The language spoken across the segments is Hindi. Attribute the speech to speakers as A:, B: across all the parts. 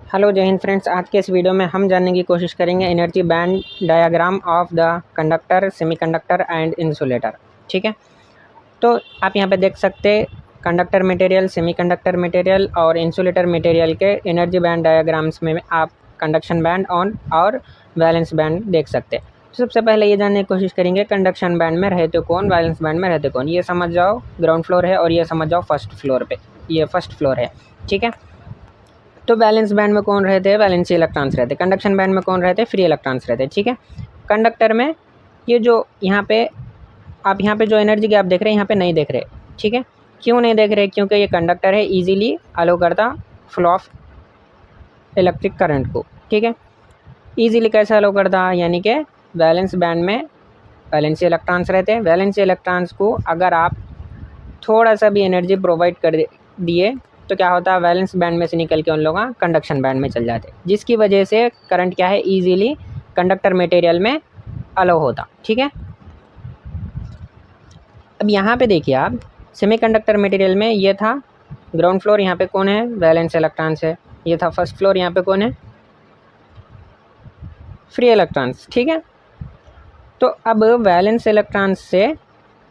A: हेलो जय हिंद फ्रेंड्स। आज के इस वीडियो में हम जानने की कोशिश करेंगे energy band diagram of the conductor, semiconductor and insulator. ठीक है, तो आप यहाँ पे देख सकते कंडक्टर मटेरियल, सेमीकंडक्टर मटेरियल और इंसुलेटर मटेरियल के एनर्जी बैंड डायग्राम्स में आप कंडक्शन बैंड और वैलेंस बैंड देख सकते। तो सबसे पहले ये जानने की कोशिश करेंगे कंडक्शन बैंड में रहते कौन, वैलेंस बैंड में रहते कौन। ये समझ जाओ ग्राउंड फ्लोर है और ये समझ जाओ फर्स्ट फ्लोर पे, ये फर्स्ट फ्लोर है। ठीक है, तो वैलेंस बैंड में कौन रहते हैं? वैलेंसी इलेक्ट्रॉन्स रहते हैं। कंडक्शन बैंड में कौन रहते हैं? फ्री इलेक्ट्रॉन्स रहते हैं। ठीक है, कंडक्टर में ये जो यहाँ पे आप यहाँ पे जो एनर्जी गैप देख रहे हैं यहाँ पे नहीं देख रहे। ठीक है, क्यों नहीं देख रहे? क्योंकि ये कंडक्टर है, इजीली अलो करता फ्लो ऑफ इलेक्ट्रिक करंट को। ठीक है, ईजिली कैसे अलो करता? यानी कि वैलेंस बैंड में वैलेंसी इलेक्ट्रॉन्स रहते हैं। वैलेंसी इलेक्ट्रॉन्स को अगर आप थोड़ा सा भी एनर्जी प्रोवाइड कर दिए तो क्या होता है? वैलेंस बैंड में से निकल के उन लोग कंडक्शन बैंड में चल जाते, जिसकी वजह से करंट क्या है? ईजिली कंडक्टर मटेरियल में अलो होता। ठीक है, अब यहाँ पे देखिए आप, सेमीकंडक्टर मटेरियल में ये था ग्राउंड फ्लोर, यहाँ पे कौन है? वैलेंस इलेक्ट्रॉन्स है। ये था फर्स्ट फ्लोर, यहाँ पे कौन है? Free electrons. ठीक है, तो अब वैलेंस इलेक्ट्रॉन्स से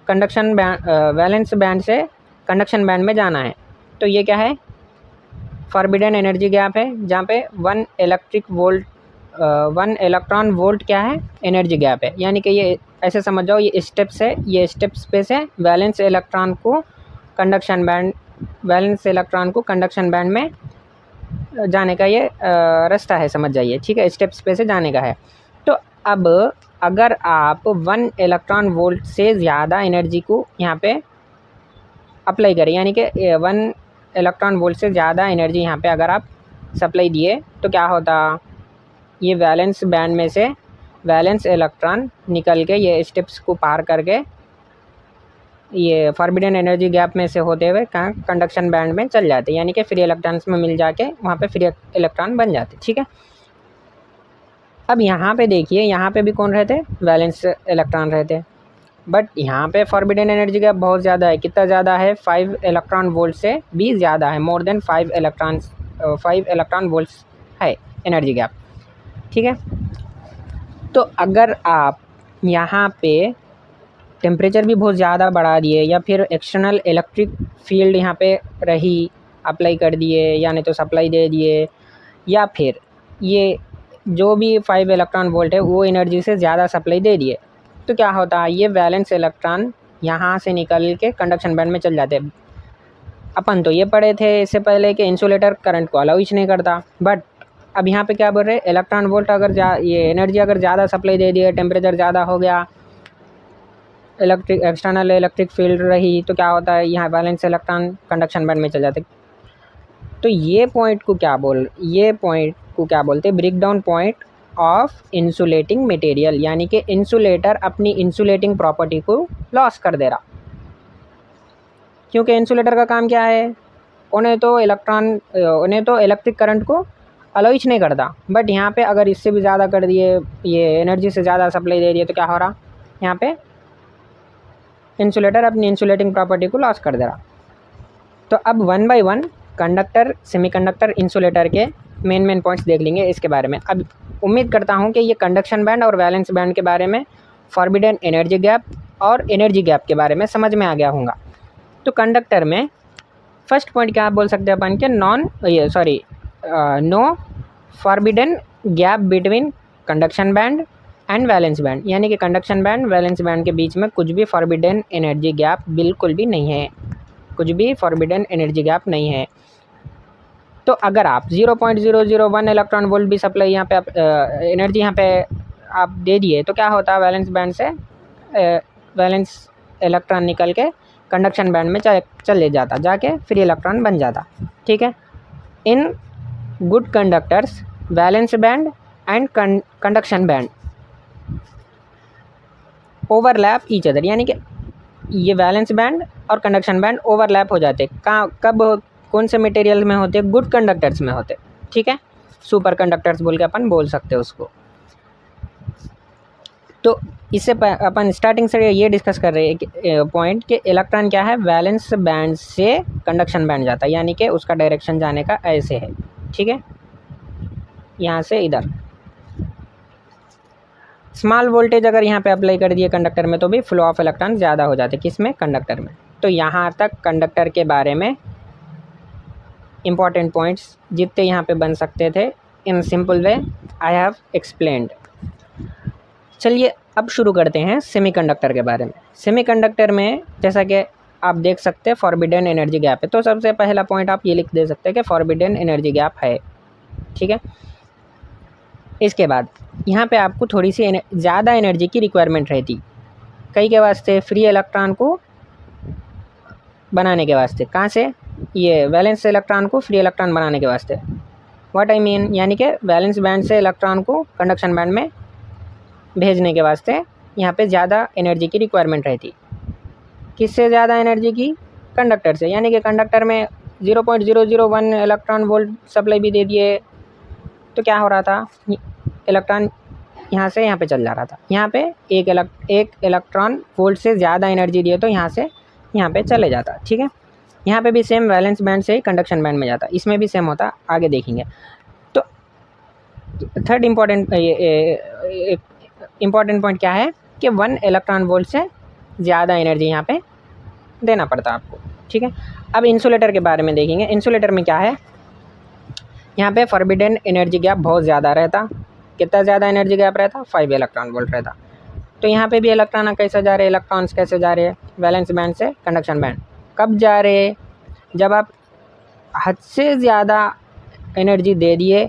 A: कंडक्शन बैंड, वैलेंस बैंड से कंडक्शन बैंड में जाना है। तो ये क्या है? फॉरबिडन एनर्जी गैप है, जहाँ पे 1 इलेक्ट्रॉन वोल्ट क्या है? एनर्जी गैप है। यानी कि ये ऐसे समझ जाओ, ये स्टेप्स है, ये स्टेप्स पे से वैलेंस इलेक्ट्रॉन को कंडक्शन बैंड में जाने का ये रास्ता है, समझ जाइए। ठीक है, स्टेप्स पे से जाने का है। तो अब अगर आप 1 इलेक्ट्रॉन वोल्ट से ज़्यादा एनर्जी को यहाँ पे अप्लाई करें, यानी कि 1 इलेक्ट्रॉन वोल्ट से ज़्यादा एनर्जी यहाँ पे अगर आप सप्लाई दिए तो क्या होता? ये वैलेंस बैंड में से वैलेंस इलेक्ट्रॉन निकल के ये स्टेप्स को पार करके ये फॉरबिडन एनर्जी गैप में से होते हुए कहाँ? कंडक्शन बैंड में चल जाते, यानी कि फ्री इलेक्ट्रॉन्स में मिल जाके वहाँ पे फ्री इलेक्ट्रॉन बन जाते। ठीक है, अब यहाँ पे देखिए, यहाँ पे भी कौन रहते? वैलेंस इलेक्ट्रॉन रहते। बट यहाँ पे फॉरबिडन एनर्जी गैप बहुत ज़्यादा है। कितना ज़्यादा है? 5 इलेक्ट्रॉन वोल्ट से भी ज़्यादा है, मोर देन 5 इलेक्ट्रॉन वोल्ट्स है एनर्जी गैप। ठीक है, तो अगर आप यहाँ पे टेम्परेचर भी बहुत ज़्यादा बढ़ा दिए या फिर एक्सटर्नल इलेक्ट्रिक फील्ड यहाँ पे रही अप्लाई कर दिए, या नहीं तो सप्लाई दे दिए, या फिर ये जो भी 5 इलेक्ट्रॉन वोल्ट है वो एनर्जी से ज़्यादा सप्लाई दे दिए, तो क्या होता है? ये वैलेंस इलेक्ट्रॉन यहाँ से निकल के कंडक्शन बैंड में चल जाते। अपन तो ये पढ़े थे इससे पहले कि इंसुलेटर करंट को अलाउ ही नहीं करता, बट अब यहाँ पे क्या बोल रहे? इलेक्ट्रॉन वोल्ट अगर ये एनर्जी अगर ज़्यादा सप्लाई दे दिए, टेम्परेचर ज़्यादा हो गया, एक्सटर्नल इलेक्ट्रिक फील्ड रही, तो क्या होता है? यहाँ वैलेंस इलेक्ट्रॉन कंडक्शन बैंड में चल जाते। तो ये पॉइंट को क्या बोलते? Break down point of insulating material, यानी कि इंसुलेटर अपनी इंसुलेटिंग प्रॉपर्टी को लॉस कर दे रहा। क्योंकि इंसुलेटर का काम क्या है? उन्हें तो इलेक्ट्रिक करंट को अलाउ ही नहीं करता। बट यहाँ पे अगर इससे भी ज़्यादा कर दिए, ये एनर्जी से ज़्यादा सप्लाई दे दिए, तो क्या हो रहा? यहाँ पे इंसुलेटर अपनी इंसुलेटिंग प्रॉपर्टी को लॉस कर दे रहा। तो अब 1 बाय 1 कंडक्टर, सेमीकंडक्टर, इंसुलेटर के मेन पॉइंट्स देख लेंगे इसके बारे में। अब उम्मीद करता हूँ कि ये कंडक्शन बैंड और वैलेंस बैंड के बारे में, फॉरबिडन एनर्जी गैप और एनर्जी गैप के बारे में समझ में आ गया होगा। तो कंडक्टर में फर्स्ट पॉइंट क्या आप बोल सकते हैं अपन के? No forbidden gap between conduction band and valence band, यानी कि कंडक्शन बैंड वैलेंस बैंड के बीच में कुछ भी फॉरबिडन एनर्जी गैप बिल्कुल भी नहीं है, कुछ भी फॉरबिडन एनर्जी गैप नहीं है। तो अगर आप 0.001 इलेक्ट्रॉन वोल्ट भी सप्लाई यहाँ पे एनर्जी यहाँ पे आप दे दिए, तो क्या होता है? वैलेंस बैंड से वैलेंस इलेक्ट्रॉन निकल के कंडक्शन बैंड में चले जाता, जाके फ्री इलेक्ट्रॉन बन जाता। ठीक है, in good conductors valence band and conduction band overlap each other, यानी कि ये वैलेंस बैंड और कंडक्शन बैंड ओवरलैप हो जाते। कब? कौन से मटेरियल में होते? गुड कंडक्टर्स में होते। ठीक है, सुपर कंडक्टर्स बोल के अपन बोल सकते हैं उसको। तो इससे अपन स्टार्टिंग से ये डिस्कस कर रहे हैं पॉइंट कि इलेक्ट्रॉन क्या है? वैलेंस बैंड से कंडक्शन बैंड जाता है, यानी कि उसका डायरेक्शन जाने का ऐसे है। ठीक है, यहाँ से इधर। स्मॉल वोल्टेज अगर यहाँ पे अप्लाई कर दिए कंडक्टर में तो भी फ्लो ऑफ इलेक्ट्रॉन ज़्यादा हो जाते, किस में, कंडक्टर में। तो यहाँ तक कंडक्टर के बारे में इम्पॉर्टेंट पॉइंट्स जितने यहाँ पे बन सकते थे in simple way I have explained. चलिए अब शुरू करते हैं सेमीकंडक्टर के बारे में। सेमीकंडक्टर में जैसा कि आप देख सकते हैं फॉरबिडन एनर्जी गैप है, तो सबसे पहला पॉइंट आप ये लिख दे सकते हैं कि फॉरबिडन एनर्जी गैप है, ठीक है। इसके बाद यहाँ पे आपको थोड़ी सी ज़्यादा एनर्जी की रिक्वायरमेंट रहती कई के वास्ते, फ्री इलेक्ट्रॉन को बनाने के वास्ते। कहाँ से, ये वैलेंस इलेक्ट्रॉन को फ्री इलेक्ट्रॉन बनाने के वास्ते। व्हाट आई मीन, यानी कि वैलेंस बैंड से इलेक्ट्रॉन को कंडक्शन बैंड में भेजने के वास्ते यहाँ पे ज़्यादा एनर्जी की रिक्वायरमेंट रहती। किससे ज़्यादा एनर्जी की, कंडक्टर से। यानी कि कंडक्टर में 0.001 इलेक्ट्रॉन वोल्ट सप्लाई भी दे दिए तो क्या हो रहा था, इलेक्ट्रॉन यहाँ से यहाँ पे चल जा रहा था। यहाँ पे एक इलेक्ट्रॉन वोल्ट से ज़्यादा एनर्जी दिए तो यहाँ से यहाँ पे चले जाता, ठीक है। यहाँ पे भी सेम वैलेंस बैंड से ही कंडक्शन बैंड में जाता, इसमें भी सेम होता, आगे देखेंगे। तो थर्ड इम्पॉर्टेंट पॉइंट क्या है कि 1 इलेक्ट्रॉन वोल्ट से ज़्यादा एनर्जी यहाँ पे देना पड़ता आपको, ठीक है। अब इंसुलेटर के बारे में देखेंगे। इंसुलेटर में क्या है, यहाँ पे फॉरबिडन एनर्जी गैप बहुत ज़्यादा रहता। कितना ज़्यादा एनर्जी गैप रहता, 5 इलेक्ट्रॉन वोल्ट रहता। तो यहाँ पे भी इलेक्ट्रॉन कैसे जा रहे, इलेक्ट्रॉन्स कैसे जा रहे हैं, वैलेंस बैंड से कंडक्शन बैंड। कब जा रहे, जब आप हद से ज़्यादा एनर्जी दे दिए,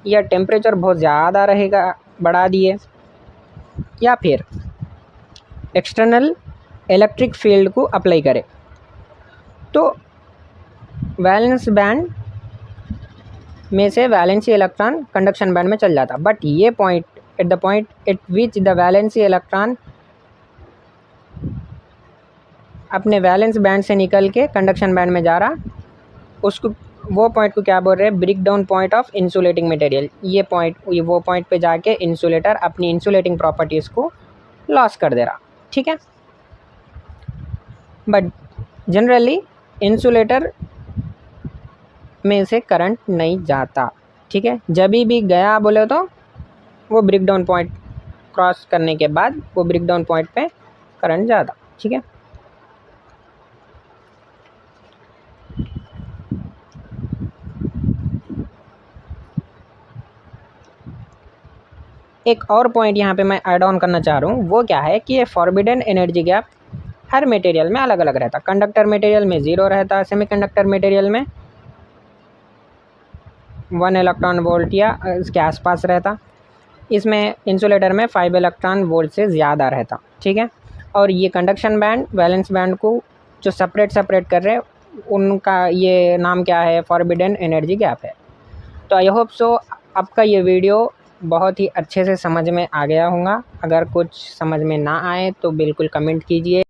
A: या टेम्परेचर बहुत ज़्यादा रहेगा बढ़ा दिए, या फिर एक्सटर्नल इलेक्ट्रिक फील्ड को अप्लाई करें, तो वैलेंस बैंड में से वैलेंसी इलेक्ट्रॉन कंडक्शन बैंड में चल जाता। बट ये point, at the point eight which the valency electron अपने वैलेंस बैंड से निकल के कंडक्शन बैंड में जा रहा, उसको, वो पॉइंट को क्या बोल रहे हैं, break down point of insulating material. ये वो पॉइंट पे जाके इंसुलेटर अपनी इंसुलेटिंग प्रॉपर्टीज़ को लॉस कर दे रहा, ठीक है। बट जनरली इंसुलेटर में से करंट नहीं जाता, ठीक है। जब भी गया बोले तो वो ब्रेक डाउन पॉइंट क्रॉस करने के बाद वो ब्रेक डाउन पॉइंट पे करंट जाता, ठीक है। एक और पॉइंट यहाँ पे मैं ऐड ऑन करना चाह रहा हूँ, वो क्या है कि ये फॉरबिडन एनर्जी गैप हर मटेरियल में अलग अलग रहता। कंडक्टर मटेरियल में 0 रहता, सेमीकंडक्टर मटेरियल में 1 इलेक्ट्रॉन वोल्ट या इसके आसपास रहता। इसमें इंसुलेटर में 5 इलेक्ट्रॉन वोल्ट से ज़्यादा रहता, ठीक है। और ये कंडक्शन बैंड, वैलेंस बैंड को जो सेपरेट कर रहे हैं, उनका ये नाम क्या है, फॉरबिडन एनर्जी गैप है। तो आई होप सो आपका ये वीडियो बहुत ही अच्छे से समझ में आ गया होगा। अगर कुछ समझ में ना आए तो बिल्कुल कमेंट कीजिए।